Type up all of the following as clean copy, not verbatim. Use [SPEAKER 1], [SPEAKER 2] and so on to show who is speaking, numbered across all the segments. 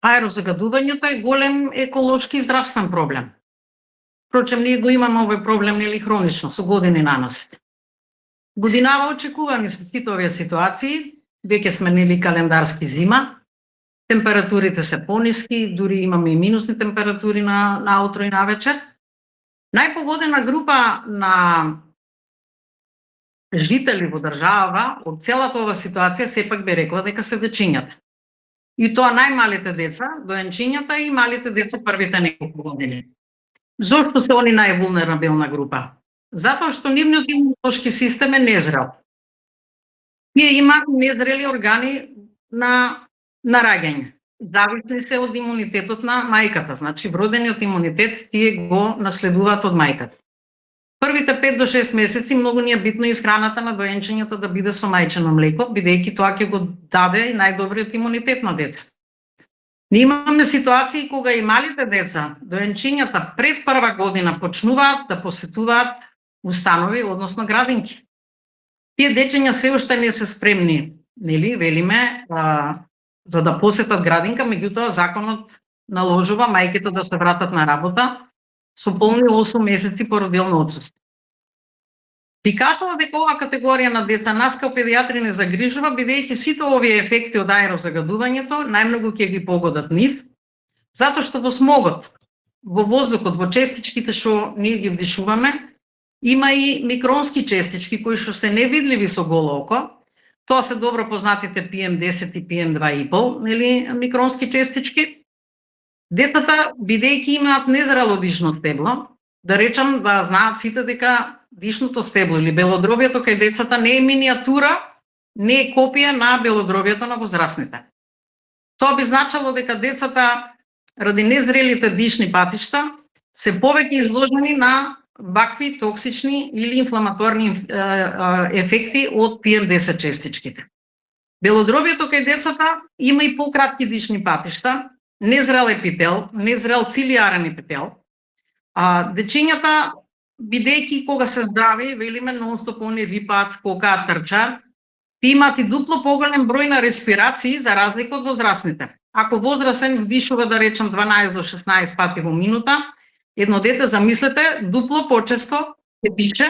[SPEAKER 1] Аерозагадувањето е голем еколошки и здравствен проблем. Впрочем, ние го имаме овој проблем нели хронично, со години наносит. Годинава очекувани се сите овие ситуации, веќе сме нели календарски зима, температурите се пониски, дури имаме и минусни температури на утро и навечер. Најпогодена група на жители во државава од целата ова ситуација сепак би рекла дека се дечињата. И тоа најмалите деца, доенчињата и малите деца првите неколку години. Зошто се они највулнерабилна група? Затоа што нивниот имунолошки систем е незрел. Тие имаат незрели органи на раѓање. Зависни се од имунитетот на мајката, значи вродениот имунитет тие го наследуваат од мајката. Првите 5 до 6 месеци многу ни е битно исхраната на доенчињата да биде со мајчино млеко, бидејќи тоа ќе го даде и најдобриот имунитет на децата. Ние имаме ситуации кога и малите деца, доенчињата пред прва година почнуваат да посетуваат установи, односно градинки. Тие дечиња се уште не се спремни, нели, велиме, за да посетат градинка, меѓутоа законот наложува мајките да се вратат на работа со полни 8 месеци породилно отсуство. Би кажала дека оваа категорија на деца нас као педијатри не загрижува, бидејќи сите овие ефекти од аерозагадувањето најмногу ќе ги погодат нив, затоа што во смогот, во воздухот, во честичките што ние ги вдишуваме, има и микронски честички кои што се невидливи со голо око. Тоа се добро познатите PM10 и PM2,5, нели, микронски честички. Децата, бидејќи имаат незрело дишно стебло, да речам да знаат сите дека дишното стебло или белодробието кај децата не е миниатура, не е копија на белодробието на возрастните. Тоа би значило дека децата, ради незрелите дишни патишта, се повеќе изложени на вакви токсични или инфламаторни ефекти од PM10 честичките. Белодробието кај децата има и пократки дишни патишта, незрел епител, незрел цилиарен епител. Дечињата, бидејќи кога се здрави, велиме нонстоп они випаат, скокаат, трчаат, имаат и дупло поголем број на респирации за разлика од возрастните. Ако возрастен вдишува, да речем, 12 до 16 пати во минута, едно дете, замислете, дупло почесто ќе дише,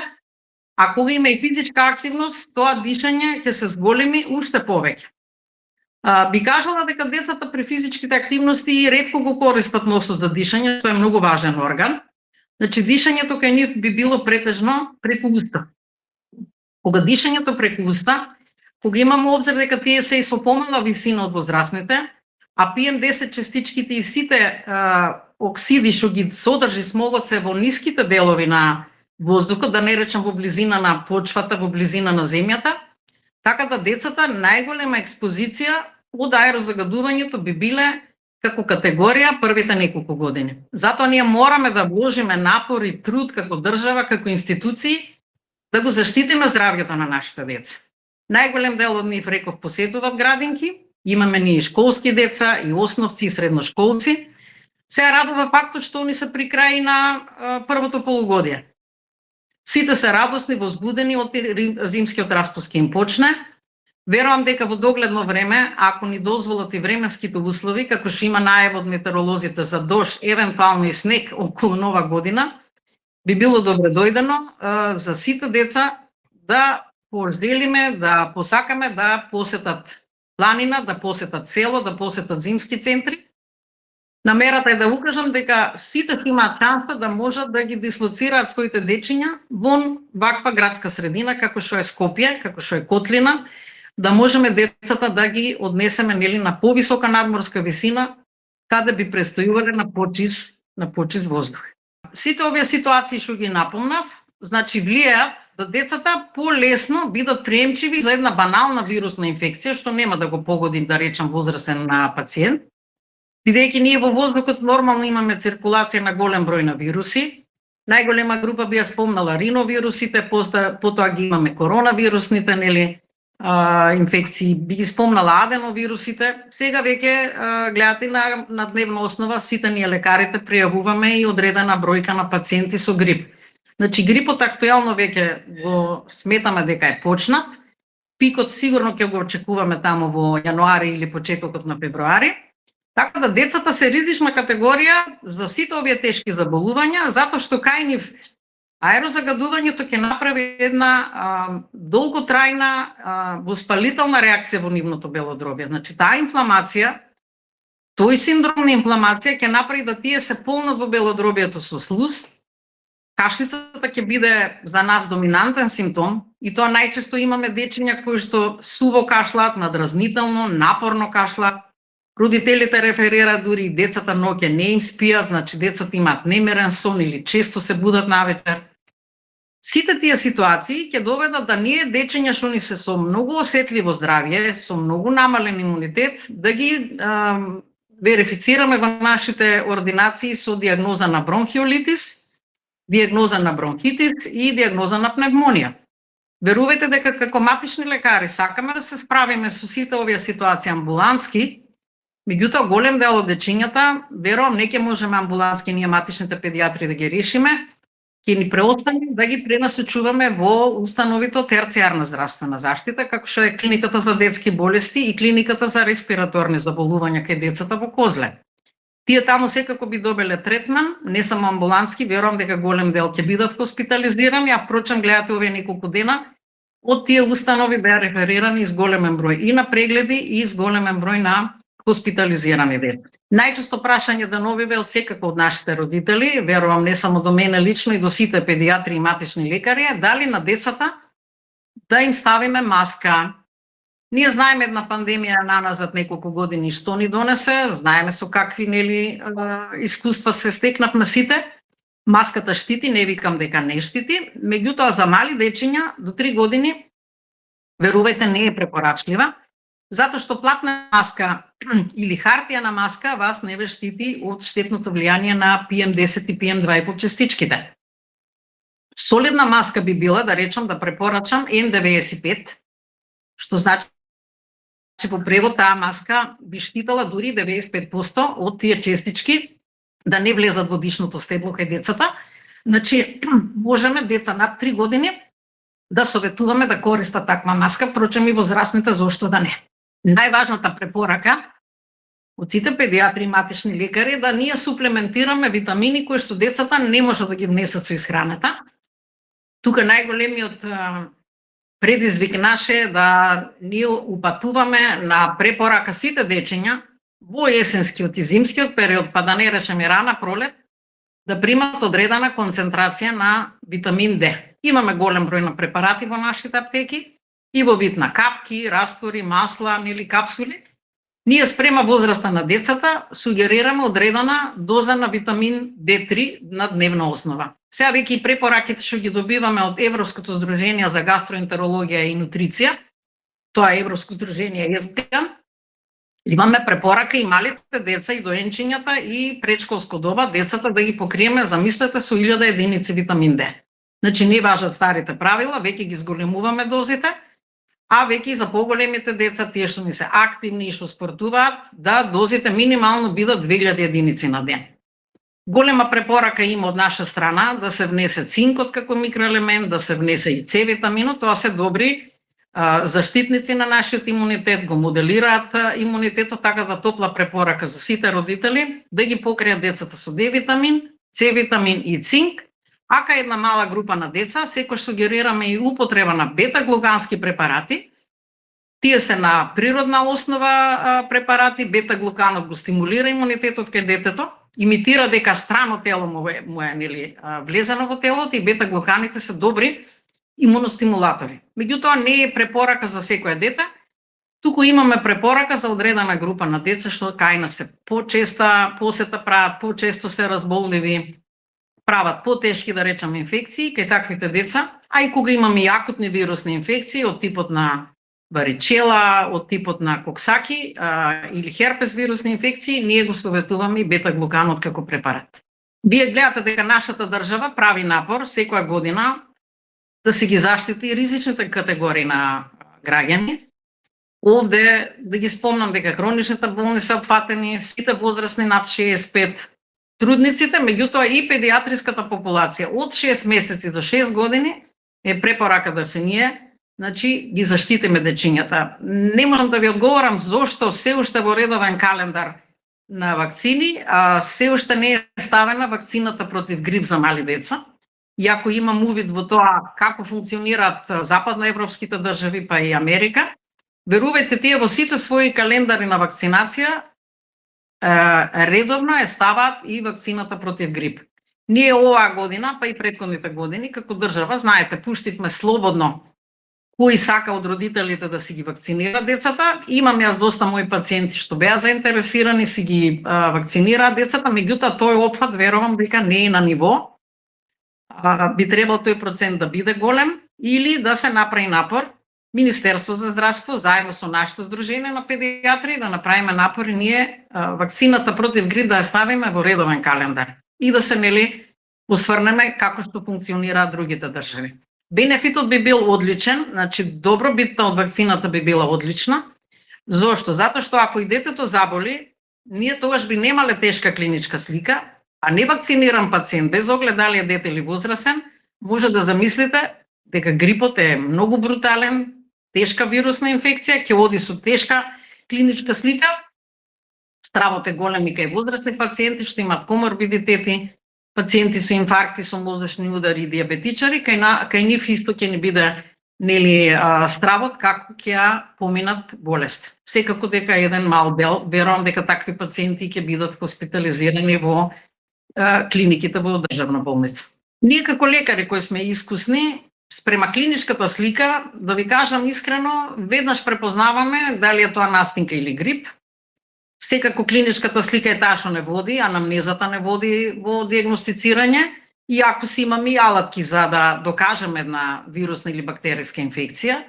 [SPEAKER 1] а кога има и физичка активност, тоа дишање ќе се зголеми уште повеќе. Би кажала дека децата при физичките активности ретко го користат носот за дишање, тоа е многу важен орган. Значи, дишањето кај нив би било претежно преку уста. Кога дишањето преку уста, кога имаме обзир дека тие се и со помала висина од возрастните, а PM10 частичките и сите оксиди што ги содржи смогот се во ниските делови на воздухот, да не речем во близина на почвата, во близина на земјата, така да децата најголема експозиција од аерозагадувањето би биле како категорија првите неколку години. Затоа ние мораме да вложиме напор и труд како држава, како институции, да го заштитиме здравјето на нашите деца. Најголем дел од нив, реков, посетуваат градинки, имаме ние и школски деца, и основци, и средношколци. Сега радува фактот што они се при крај на првото полугодие. Сите се радосни, возбудени од зимскиот распуст ќе им почне. Верувам дека во догледно време, ако ни дозволат и временските услови, како што има најава од метеоролозите за дожд, евентуално и снег околу Нова година, би било добре дојдено за сите деца да пожелиме, да посакаме да посетат планина, да посетат село, да посетат зимски центри. Намерата е да укажам дека сите што имаат шанса да можат да ги дислоцираат своите дечиња вон ваква градска средина, како што е Скопје, како што е Котлина, да можеме децата да ги однесеме нели на повисока надморска висина, каде би престојувале на почист воздух. Сите овие ситуации што ги напомнав, значи влијаат да децата полесно бидат приемчиви за една банална вирусна инфекција, што нема да го погоди, да речем, возрастен пациент, бидејќи ние во воздухот нормално имаме циркулација на голем број на вируси. Најголема група би ја спомнала риновирусите, потоа ги имаме коронавирусните, нели, инфекции, би ги спомнала аденовирусите. Сега веќе гледате на дневна основа, сите ние лекарите пријавуваме и одредена бројка на пациенти со грип. Значи, грипот актуелно веќе го сметаме дека е почнат. Пикот сигурно ќе го очекуваме таму во јануари или почетокот на февруари. Така да децата се ризична категорија за сите овие тешки заболувања, затоа што кај нив аерозагадувањето ќе направи една долготрајна воспалителна реакција во нивното белодробје. Значи, таа инфламација, тој синдром на инфламација ќе направи да тие се полнат во белодробјето со слуз. Кашлицата ќе биде за нас доминантен симптом и тоа најчесто имаме дечиња кои што суво кашлаат, надразнително, напорно кашлаат. Родителите реферираат дури и децата ноќе не им спијат, значи децата имаат немерен сон или често се будат навечер. Сите тие ситуации ќе доведат да ние дечиња што ни се со многу осетливо здравје, со многу намален имунитет, да ги верифицираме во нашите ординации со диагноза на бронхиолитис, диагноза на бронхитис и диагноза на пневмонија. Верувајте дека како матични лекари сакаме да се справиме со сите овие ситуации амбулански, меѓутоа голем дел од дечињата, верувам, не ќе можеме амбулански ние матичните педиатри да ги решиме, ќе ни преостане да ги пренасочуваме во установите од терцијарна здравствена заштита, како што е клиниката за детски болести и клиниката за респираторни заболувања кај децата во Козле. Тие таму секако би добиле третман, не само амбулански, верувам дека голем дел ќе бидат хоспитализирани, а впрочем гледате овие неколку дена, од тие установи беа реферирани с големен број и на прегледи и с големен број на хоспитализирани деца. Најчесто прашање деновиве од секако од нашите родители, верувам не само до мене лично и до сите педиатри и матични лекари, дали на децата да им ставиме маска. Ние знаеме една пандемија наназад неколку години што ни донесе, знаеме со какви искуства се стекнавме сите. Маската штити, не викам дека не штити, меѓутоа за мали дечиња до 3 години, верувајте, не е препорачлива, затоа што платна маска или хартијана маска вас не ве штити од штетното влијание на PM10 и PM2,5 частичките. Солидна маска би била, да речам, да препорачам N95, што значи во превод таа маска би штитала дури 95% од тие частички да не влезат во дишното стебло кај децата. Значи, можеме деца над 3 години да советуваме да користат таква маска, впрочем и возрастните зошто да не. Најважната препорака од сите педиатри и матични лекари е да ние суплементираме витамини кои што децата не можат да ги внесат со исхраната. Тука најголемиот предизвик наше е да ние упатуваме на препорака сите дечиња во есенскиот и зимскиот период, па да не речеме рана пролет, да примат одредена концентрација на витамин Д. Имаме голем број на препарати во нашите аптеки, и во вид на капки, раствори, масла или капсули. Ние спрема возраста на децата сугерираме одредена доза на витамин D3 на дневна основа. Сега веќе и препораките што ги добиваме од Европското здружение за гастроентерологија и нутриција, тоа е Европско здружение ЕСГАН, имаме препорака и малите деца и доенчињата и предшколско доба децата да ги покриеме, замислете, со 1000 единици витамин Д. Значи не важат старите правила, веќе ги зголемуваме дозите, а веќе и за поголемите деца, тие што ни се активни и што спортуваат, да дозите минимално бидат 2000 единици на ден. Голема препорака има од наша страна да се внесе цинкот како микроелемент, да се внесе и С витаминот, тоа се добри заштитници на нашиот имунитет, го моделираат имунитетот, така да топла препорака за сите родители да ги покријат децата со Д витамин, С витамин и цинк, а кај една мала група на деца секој сугерираме и употреба на бета-глукански препарати. Тие се на природна основа препарати, бета-глуканот го стимулира имунитетот кај детето, имитира дека страно тело му е влезено во телото и бета-глуканите се добри имуностимулатори. Меѓутоа не е препорака за секоја дете, туку имаме препорака за одредена група на деца што кај нас се почеста посета прават, почесто се разболливи, прават потешки, да речам, инфекции кај таквите деца, а и кога имаме и акутни вирусни инфекции од типот на варичела, од типот на коксаки или херпес вирусни инфекции, ние го советуваме и бета-глуканот како препарат. Вие гледате дека нашата држава прави напор секоја година да се ги заштити ризичните категории на граѓани. Овде да ги спомнам дека хроничните болни се опфатени, сите возрастни над 65, трудниците, меѓутоа и педиатриската популација од 6 месеци до 6 години е препорака да се ние, значи ги заштитиме дечињата. Не можам да ви одговорам зошто се уште во редовен календар на вакцини, се уште не е ставена вакцината против грип за мали деца. Иако имам увид во тоа како функционираат западноевропските држави, па и Америка, верувајте, тие во сите своји календари на вакцинација редовно ставаат и вакцината против грип. Ние оваа година, па и претходните години, како држава, знаете, пуштивме слободно кои сака од родителите да си ги вакцинира децата. Имам јас доста мои пациенти што беа заинтересирани, си ги вакцинираат децата, меѓутоа тој опфат верувам дека не е на ниво. Би требал тој процент да биде голем или да се направи напор Министерство за здравство заедно со нашето здружение на педиатри да направиме напор и ние вакцината против грип да ја ставиме во редовен календар и да се осврнеме како што функционираат другите држави. Бенефитот би бил одличен, значи добробитта од вакцината би била одлична. Зошто? Затоа што ако и детето заболи, ние тогаш би немале тешка клиничка слика, а невакциниран пациент без оглед дали е дете или возрастен, може да замислите дека грипот е многу брутален, тешка вирусна инфекција, ќе оди со тешка клиничка слика. Стравот е голем и кај возрастни пациенти што имаат коморбидитети, пациенти со инфаркти, со мозочни удари и диабетичари, кај нив исто ќе ни биде стравот како ќе ја поминат болест. Секако дека еден мал дел, верувам дека такви пациенти ќе бидат хоспитализирани во клиниките во државна болница. Ние како лекари кои сме искусни, спрема клиничката слика, да ви кажам искрено, веднаш препознаваме дали е тоа настинка или грип. Секако клиничката слика е таа што не води, анамнезата не води во диагностицирање, и ако си имаме и алатки за да докажеме една вирусна или бактериска инфекција,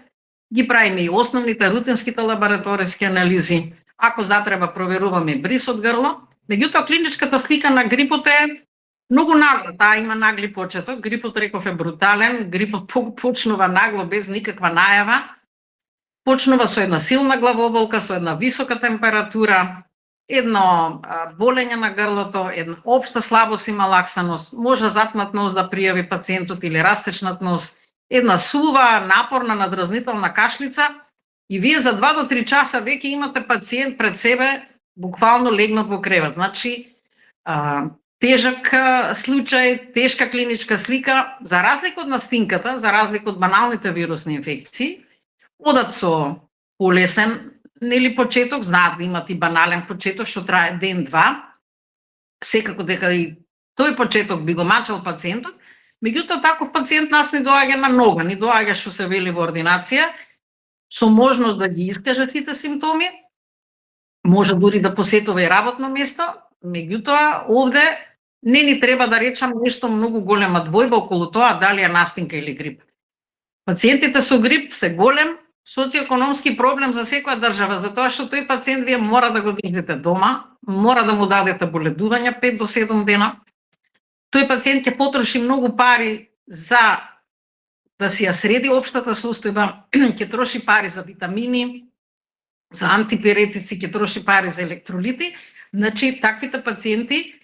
[SPEAKER 1] ги правиме и основните рутинските лабораториски анализи. Ако затреба проверуваме бриз од грло. Меѓутоа клиничката слика на грипот е многу нагло, таа има нагли почеток. Грипот, реков, е брутален, грипот почнува нагло без никаква најава. Почнува со една силна главоболка, со една висока температура, едно болење на грлото, една општа слабост и малаксаност, може затнат нос да пријави пациентот или растечнат нос, една сува, напорна, надразнителна кашлица, и вие за 2 до 3 часа веќе имате пациент пред себе буквално легнат во кревет. Значи, тежак случај, тешка клиничка слика, за разлика од настинката, за разлика од баналните вирусни инфекции, одат со полесен почеток, знаат да имат и банален почеток што трае ден-два. Секако дека и тој почеток би го мачал пациентот, меѓутоа таков пациент нас не доаѓа на нога, не доаѓа што се вели во ординација, со можност да ги искаже сите симптоми, може дури да посетува и работно место, меѓутоа овде не ни треба да речам нешто многу голема двојба околу тоа дали е настинка или грип. Пациентите со грип се голем социоекономски проблем за секоја држава, затоа што тој пациент вие мора да го држите дома, мора да му дадете боледување 5 до 7 дена. Тој пациент ќе потроши многу пари за да си ја среди општата состојба, ќе троши пари за витамини, за антипиретици, ќе троши пари за електролити. Значи, таквите пациенти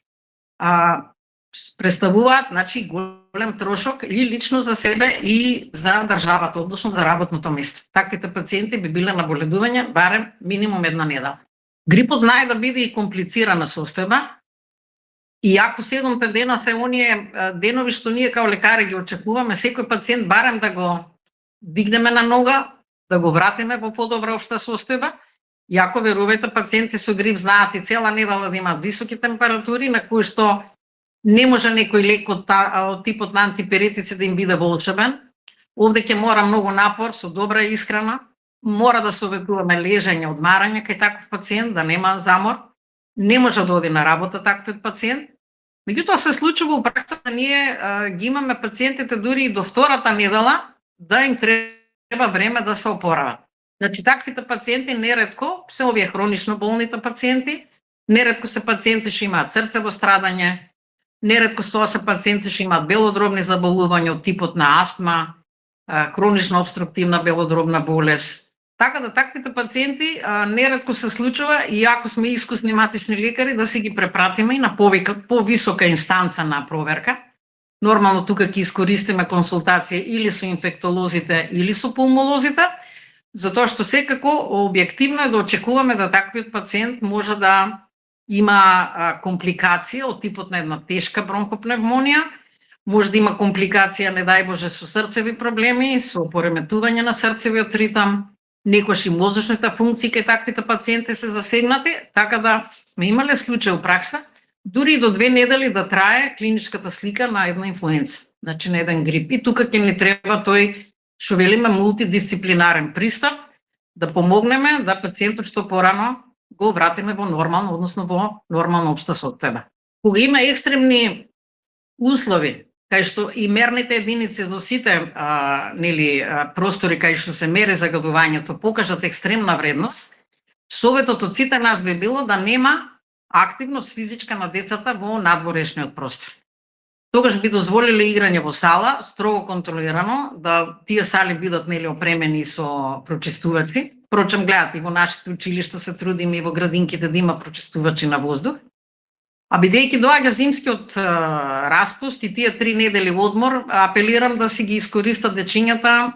[SPEAKER 1] представуваат голем трошок и лично за себе и за државата, односно за работното место. Таквите пациенти би биле на боледување барем минимум 1 недела. Грипот знае да биде и комплицирана состојба, и ако 7 дена се оние денови што ние као лекари ги очекуваме, секој пациент барем да го дигнеме на нога, да го вратиме во подобра општа состојба. Иако верувајте, пациенти со грип знаат и цела недела да имаат високи температури, на кои што не може некој лек од типот на антипиретици да им биде волшебен. Овде ќе мора многу напор со добра исхрана, мора да советуваме лежење, одмарање кај таков пациент, да нема замор, не може да оди на работа таквиот пациент. Меѓутоа се случува у праксата, ние ги имаме пациентите дури и до втората недела да им треба време да се опорават. Значи, таквите пациенти неретко се овие хронично болните пациенти, неретко се пациенти што имаат срцево страдање, неретко тоа се пациенти што имаат белодробни заболувања од типот на астма, хронична обструктивна белодробна болест. Така да таквите пациенти неретко се случува, и ако сме искусни матични лекари, да си ги препратиме и на повисока инстанца на проверка. Нормално тука ќе искористиме консултација или со инфектолозите или со пулмолозите, затоа што секако објективно е да очекуваме да таквиот пациент може да има компликација од типот на една тешка бронхопневмонија, може да има компликација, не дај Боже, со срцеви проблеми, со пореметување на срцевиот ритам, некојаш и мозочните функции кај таквите пациенти се засегнати, така да сме имале случаи у пракса, дури до 2 недели да трае клиничката слика на една инфлуенца, значи на еден грип. И тука ќе ни треба тој, што велиме, мултидисциплинарен пристап, да помогнеме да пациентот што порано го вратиме во нормално, односно во нормална општа состојба. Кога има екстремни услови, кај што и мерните единици до сите простори кај што се мери загадувањето покажат екстремна вредност, советот од сите нас би било да нема активност физичка на децата во надворешниот простор. Тогаш би дозволиле играње во сала, строго контролирано, да тие сали бидат опремени со прочистувачи. Впрочем, гледате, и во нашите училишта се трудиме и во градинките да има прочистувачи на воздух. А бидејќи доаѓа зимскиот распуст и тие 3 недели одмор, апелирам да си ги искористат дечињата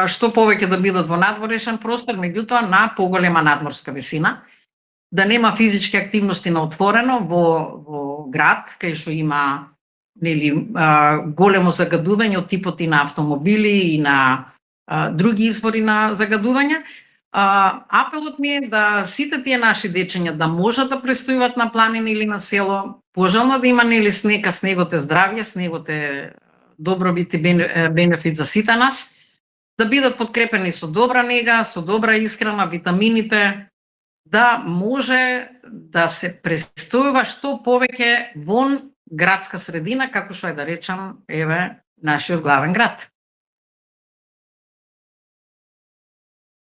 [SPEAKER 1] што повеќе да бидат во надворешен простор, меѓутоа на поголема надморска висина, да нема физички активности на отворено во град, кај што има големо загадување од типот и на автомобили и на други извори на загадување. Апелот ми е да сите тие наши дечиња да можат да престојуват на планина или на село, пожелно да има снег, а снегот е здравје, снегот е добробит и бенефит за сите нас, да бидат подкрепени со добра нега, со добра исхрана, витамините, да може да се престојува што повеќе вон градска средина, како што е да речам, еве, нашиот главен град.